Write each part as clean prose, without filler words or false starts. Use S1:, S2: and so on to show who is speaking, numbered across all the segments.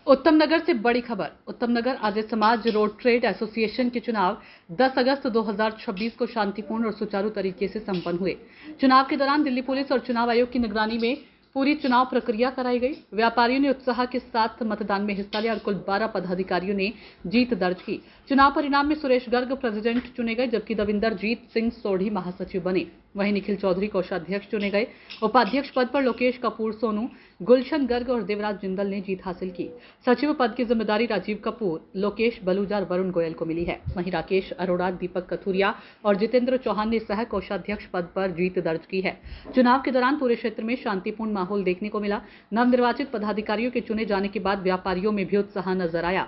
S1: उत्तम नगर से बड़ी खबर। उत्तम नगर Arya Samaj road trade association के चुनाव 10 अगस्त 2026 को शांतिपूर्ण और सुचारू तरीके से संपन्न हुए। चुनाव के दौरान दिल्ली पुलिस और चुनाव आयोग की निगरानी में पूरी चुनाव प्रक्रिया कराई गई। व्यापारियों ने उत्साह के साथ मतदान में हिस्सा लिया और कुल 12 पदाधिकारियों ने जीत दर्ज की। चुनाव परिणाम में सुरेश गर्ग प्रेसिडेंट चुने गए, जबकि दविंदर जीत सिंह सोढ़ी महासचिव बने। वहीं निखिल चौधरी कोषाध्यक्ष चुने गए। उपाध्यक्ष पद पर लोकेश कपूर सोनू, गुलशन गर्ग और देवराज जिंदल ने जीत हासिल की। सचिव पद की जिम्मेदारी राजीव कपूर, लोकेश बलूजा और वरुण गोयल को मिली है। वहीं राकेश अरोड़ा, दीपक कथुरिया और जितेंद्र चौहान ने सह कोषाध्यक्ष पद पर जीत दर्ज की है। चुनाव के दौरान पूरे क्षेत्र में शांतिपूर्ण माहौल देखने को मिला। नवनिर्वाचित पदाधिकारियों के चुने जाने के बाद व्यापारियों में भी उत्साह नजर आया।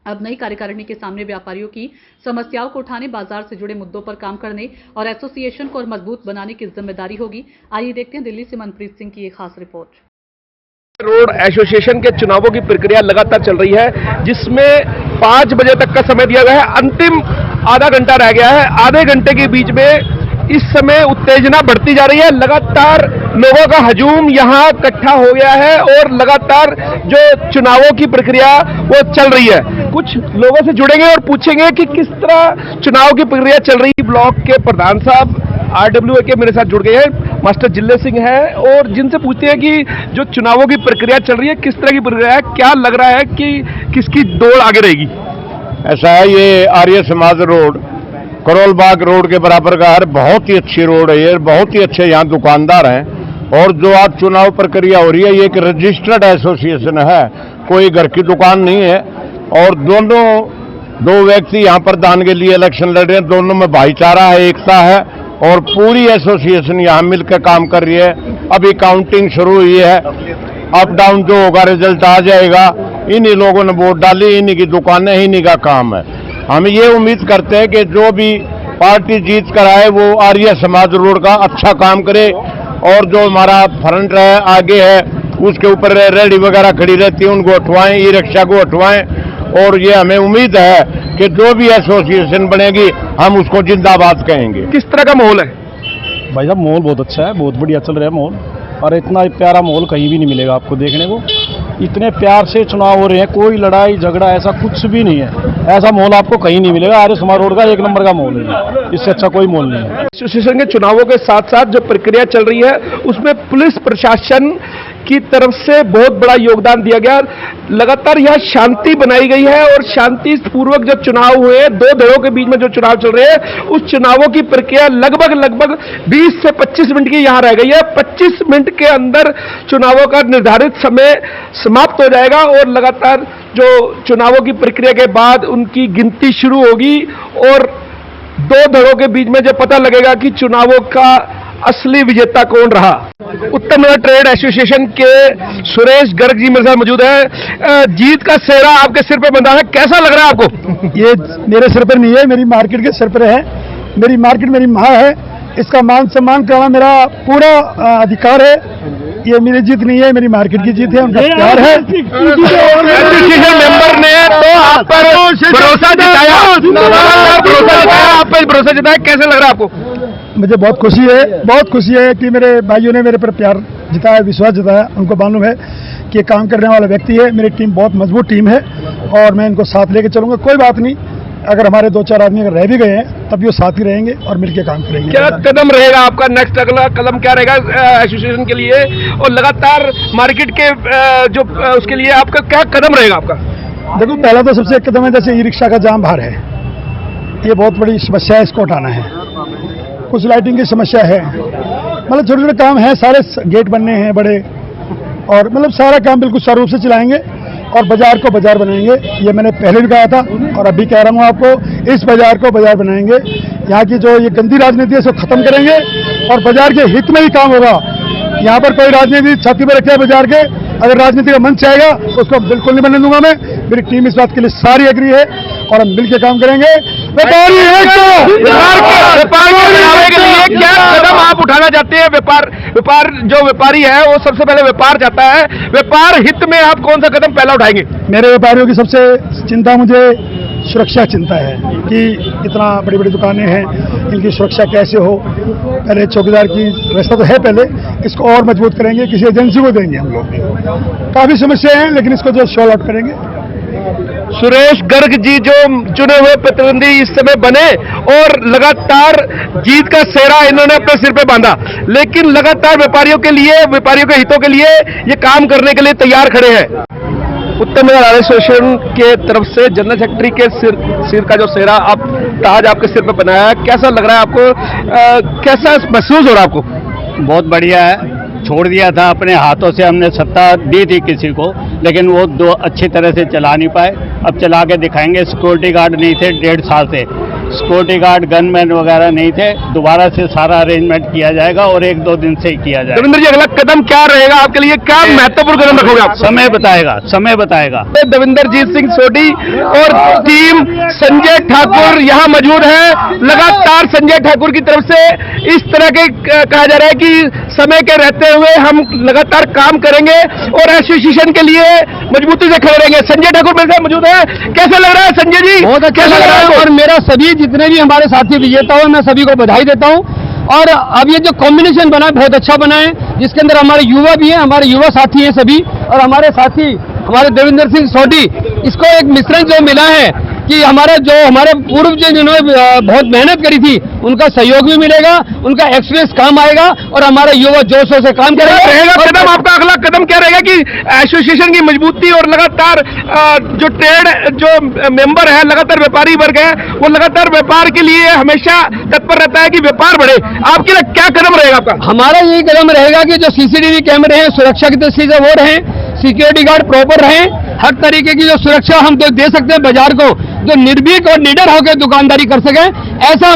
S1: अब नई कार्यकारिणी के सामने व्यापारियों की समस्याओं को उठाने, बाजार से जुड़े मुद्दों पर काम करने और एसोसिएशन को और मजबूत बनाने की जिम्मेदारी होगी। आइए देखते हैं दिल्ली से मनप्रीत सिंह की एक खास रिपोर्ट।
S2: रोड एसोसिएशन के चुनावों की प्रक्रिया लगातार चल रही है, जिसमें 5 बजे तक का समय दिया गया है। अंतिम आधा घंटा रह गया है। आधे घंटे के बीच में इस समय उत्तेजना बढ़ती जा रही है। लगातार लोगों का हजूम यहां इकट्ठा हो गया है और लगातार जो चुनावों की प्रक्रिया वो चल रही है। कुछ लोगों से जुड़ेंगे और पूछेंगे कि किस तरह चुनाव की प्रक्रिया चल रही है। ब्लॉक के प्रधान साहब RWA के मेरे साथ जुड़ गए हैं, मास्टर जिल्ले सिंह है, और जिनसे पूछते हैं कि जो चुनावों की प्रक्रिया चल रही है किस तरह की प्रक्रिया है, क्या लग रहा है कि किसकी दौड़ आगे रहेगी।
S3: ऐसा है, ये आर्य समाज रोड करोल बाग रोड के बराबर का है। बहुत ही अच्छी रोड है ये, बहुत ही अच्छे यहाँ दुकानदार हैं। और जो आज चुनाव प्रक्रिया हो रही है ये एक रजिस्टर्ड एसोसिएशन है, कोई घर की दुकान नहीं है। और दो व्यक्ति यहाँ पर दान के लिए इलेक्शन लड़ रहे हैं। दोनों में भाईचारा है, एकता है और पूरी एसोसिएशन यहाँ मिलकर काम कर रही है। अभी काउंटिंग शुरू हुई है, अप डाउन जो होगा रिजल्ट आ जाएगा। इन्हीं लोगों ने वोट डाली, इन्हीं की दुकानें, इन्हीं का काम है। हम ये उम्मीद करते हैं कि जो भी पार्टी जीत कर आए वो आर्य समाज रोड का अच्छा काम करे, और जो हमारा फ्रंट है आगे है उसके ऊपर रेडी वगैरह खड़ी रहती है उनको हटवाएं, ई रिक्शा को हटवाएं। और ये हमें उम्मीद है कि जो भी एसोसिएशन बनेगी हम उसको जिंदाबाद कहेंगे।
S2: किस तरह का माहौल है
S4: भाई साहब? माहौल बहुत अच्छा है, बहुत बढ़िया चल रहा है माहौल, और इतना प्यारा माहौल कहीं भी नहीं मिलेगा आपको देखने को। इतने प्यार से चुनाव हो रहे हैं, कोई लड़ाई झगड़ा ऐसा कुछ भी नहीं है। ऐसा माहौल आपको कहीं नहीं मिलेगा। आर्य समाज रोड का 1 नंबर का माहौल है, इससे अच्छा कोई माहौल नहीं है।
S2: एसोसिएशन के चुनावों के साथ साथ जो प्रक्रिया चल रही है उसमें पुलिस प्रशासन की तरफ से बहुत बड़ा योगदान दिया गया। लगातार यहाँ शांति बनाई गई है और शांति पूर्वक जो चुनाव हुए, 2 दलों के बीच में जो चुनाव चल रहे हैं, उस चुनावों की प्रक्रिया लगभग 20 से 25 मिनट की यहाँ रह गई है। 25 मिनट के अंदर चुनावों का निर्धारित समय समाप्त हो जाएगा और लगातार जो चुनावों की प्रक्रिया के बाद उनकी गिनती शुरू होगी और 2 दलों के बीच में जो पता लगेगा कि चुनावों का असली विजेता कौन रहा। उत्तम नगर ट्रेड एसोसिएशन के सुरेश गर्ग जी मेरे साथ मौजूद है। जीत का सेहरा आपके सिर पे बंधा है, कैसा लग रहा है आपको?
S5: ये मेरे सिर पर नहीं है, मेरी मार्केट के सिर पर है। मेरी मार्केट मेरी माँ है, इसका मान सम्मान करना मेरा पूरा अधिकार है। ये मेरी जीत नहीं है, मेरी मार्केट की जीत है, उनका प्यार है।
S2: एसोसिएशन मेंबर ने तो आप पर भरोसा जताया, आप पर भरोसा जताया, कैसे लग रहा है आपको?
S5: मुझे बहुत खुशी है कि मेरे भाइयों ने मेरे पर प्यार जताया, विश्वास जताया। उनको मालूम है कि काम करने वाला व्यक्ति है। मेरी टीम बहुत मजबूत टीम है और मैं इनको साथ लेके चलूंगा। कोई बात नहीं, अगर हमारे 2-4 आदमी अगर रह भी गए हैं तब भी वो साथ ही रहेंगे और मिलकर काम करेंगे।
S2: क्या कदम रहेगा आपका, नेक्स्ट अगला कदम क्या रहेगा एसोसिएशन के लिए और लगातार मार्केट के जो उसके लिए आपका क्या कदम रहेगा आपका?
S5: देखो, पहला तो सबसे एक कदम है, जैसे ई रिक्शा का जाम बाहर है, ये बहुत बड़ी समस्या है, इसको हटाना है। कुछ लाइटिंग की समस्या है, मतलब छोटे छोटे काम है, सारे गेट बनने हैं बड़े, और मतलब सारा काम बिल्कुल सुचारू रूप से चलाएंगे और बाजार को बाजार बनाएंगे। ये मैंने पहले भी कहा था और अभी कह रहा हूँ आपको, इस बाजार को बाजार बनाएंगे। यहाँ की जो ये गंदी राजनीति है इसको खत्म करेंगे और बाजार के हित में ही काम होगा। यहाँ पर कोई राजनीति छाती पर रखे बाजार के, अगर राजनीति का मंच आएगा तो उसको बिल्कुल नहीं बनने दूंगा मैं। मेरी टीम इस बात के लिए सारी एग्री है और हम मिलकर काम करेंगे। व्यापारी
S2: व्यापार के लिए क्या कदम आप उठाना चाहते हैं? व्यापार जो व्यापारी है वो सबसे पहले व्यापार चाहता है, व्यापार हित में आप कौन सा कदम पहला उठाएंगे?
S5: मेरे व्यापारियों की सबसे चिंता मुझे सुरक्षा चिंता है कि इतना बड़ी बड़ी दुकानें हैं, इनकी सुरक्षा कैसे हो। पहले चौकीदार की व्यवस्था तो है, पहले इसको और मजबूत करेंगे, किसी एजेंसी को देंगे हम लोग। काफ़ी समस्या है, लेकिन इसको जो सॉल्व आउट करेंगे।
S2: सुरेश गर्ग जी जो चुने हुए प्रतिनिधि इस समय बने और लगातार जीत का सेहरा इन्होंने अपने सिर पे बांधा, लेकिन लगातार व्यापारियों के लिए, व्यापारियों के हितों के लिए ये काम करने के लिए तैयार खड़े हैं। उत्तम नगर एसोसिएशन के तरफ से जनरल सेक्रेटरी के सिर का जो सेहरा आप ताज आपके सिर पे बनाया है, कैसा लग रहा है आपको? कैसा महसूस हो रहा है आपको?
S6: बहुत बढ़िया है। छोड़ दिया था अपने हाथों से, हमने सत्ता दी थी किसी को, लेकिन वो दो अच्छी तरह से चला नहीं पाए। अब चला के दिखाएंगे। सिक्योरिटी गार्ड नहीं थे 1.5 साल से, सिक्योरिटी गार्ड गनमैन वगैरह नहीं थे। दोबारा से सारा अरेंजमेंट किया जाएगा और 1-2 दिन से ही किया जाएगा।
S2: देवेंद्र जी, अगला कदम क्या रहेगा आपके लिए? क्या महत्वपूर्ण कदम रखोगे आप?
S6: समय बताएगा, समय बताएगा।
S2: देवेंद्र जीत सिंह सोढी और टीम संजय ठाकुर यहाँ मौजूद है। लगातार संजय ठाकुर की तरफ से इस तरह के कहा जा रहा है कि समय के रहते हुए हम लगातार काम करेंगे और एसोसिएशन के लिए मजबूती से खड़े रहेंगे। संजय ठाकुर मेरे साथ मौजूद है। कैसा लग रहा है संजय जी?
S7: बहुत अच्छा लग रहा है। और मेरा सभी जितने भी हमारे साथी विजेता हो, मैं सभी को बधाई देता हूं। और अब ये जो कॉम्बिनेशन बना है बहुत अच्छा बना है, जिसके अंदर हमारे युवा भी हैं, हमारे युवा साथी हैं सभी, और हमारे साथी हमारे देवेंद्र सिंह सोढी। इसको एक मिश्रण जो मिला है कि हमारे पूर्व जिन्होंने बहुत मेहनत करी थी, उनका सहयोग भी मिलेगा, उनका एक्सपीरियंस काम आएगा और हमारा युवा जोशों से काम करेगा।
S2: कदम आपका अगला कदम क्या रहेगा कि एसोसिएशन की मजबूती और लगातार जो ट्रेड जो मेंबर है, लगातार व्यापारी वर्ग है, वो लगातार व्यापार के लिए हमेशा तत्पर रहता है कि व्यापार बढ़े। आपके लिए क्या कदम रहेगा आपका?
S7: हमारा यही कदम रहेगा कि जो सीसीटीवी कैमरे हैं सुरक्षा की दृष्टि से वो रहें, सिक्योरिटी गार्ड प्रॉपर रहें, हर तरीके की जो सुरक्षा हम तो दे सकते हैं बाजार को, जो निर्भीक और निडर होकर दुकानदारी कर सके, ऐसा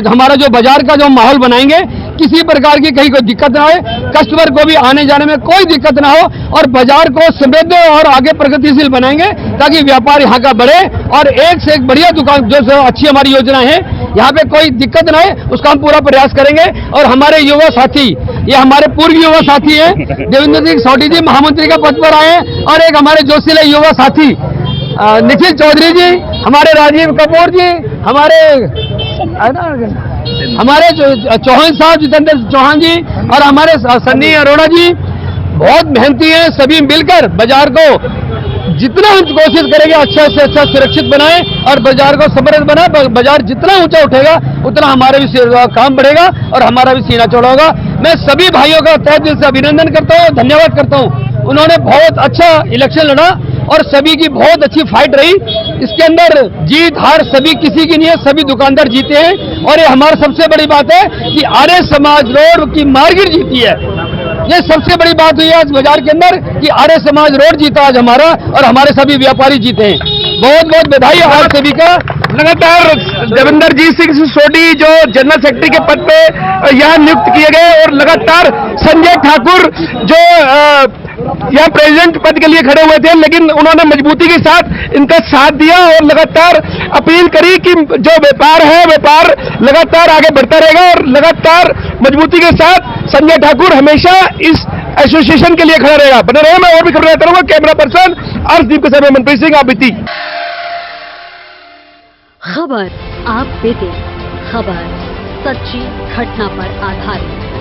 S7: हमारा जो बाजार का जो माहौल बनाएंगे, किसी प्रकार की कहीं कोई दिक्कत ना हो, कस्टमर को भी आने जाने में कोई दिक्कत ना हो, और बाजार को समृद्ध और आगे प्रगतिशील बनाएंगे ताकि व्यापार यहाँ का बढ़े और एक से एक बढ़िया दुकान जो अच्छी हमारी योजना है, यहाँ पे कोई दिक्कत ना है, उसका हम पूरा प्रयास करेंगे। और हमारे युवा साथी, ये हमारे पूर्व युवा साथी हैं, देवेंद्र सिंह सोढी जी महामंत्री का पद पर आए, और एक हमारे जोशीले युवा साथी निखिल चौधरी जी, हमारे राजीव कपूर जी, हमारे चौहान साहब, जितेंद्र चौहान जी, और हमारे सन्नी अरोड़ा जी बहुत मेहनती हैं। सभी मिलकर बाजार को जितना हम कोशिश करेंगे अच्छा से अच्छा सुरक्षित बनाएं और बाजार को समृद्ध बनाएं। बाजार जितना ऊंचा उठेगा उतना हमारे भी काम बढ़ेगा और हमारा भी सीना चौड़ा होगा। मैं सभी भाइयों का तहे दिल से अभिनंदन करता हूं, धन्यवाद करता हूं। उन्होंने बहुत अच्छा इलेक्शन लड़ा और सभी की बहुत अच्छी फाइट रही। इसके अंदर जीत हार सभी किसी की नहीं है, सभी दुकानदार जीते हैं। और ये हमारी सबसे बड़ी बात है कि आर्य समाज रोड की मार्केट जीती है। ये सबसे बड़ी बात हुई है आज बाजार के अंदर कि आर्य समाज रोड जीता आज हमारा, और हमारे सभी व्यापारी जीते हैं। बहुत बहुत बधाई आप सभी का।
S2: लगातार देवेंद्र जीत सिंह सोढी जो जनरल सेक्रेटरी के पद पे यहाँ नियुक्त किए गए, और लगातार संजय ठाकुर जो यहाँ प्रेसिडेंट पद के लिए खड़े हुए थे, लेकिन उन्होंने मजबूती के साथ इनका साथ दिया और लगातार अपील करी कि जो व्यापार है, व्यापार लगातार आगे बढ़ता रहेगा। और लगातार मजबूती के साथ संजय ठाकुर हमेशा इस एसोसिएशन के लिए खड़ा रहेगा। बने रहे, मैं और भी खबर रहता रहूंगा। कैमरा पर्सन अर्शदीप के साथ मैं मनप्रीत सिंह, आप बीती
S8: खबर आप देते, खबर सच्ची घटना पर आधारित।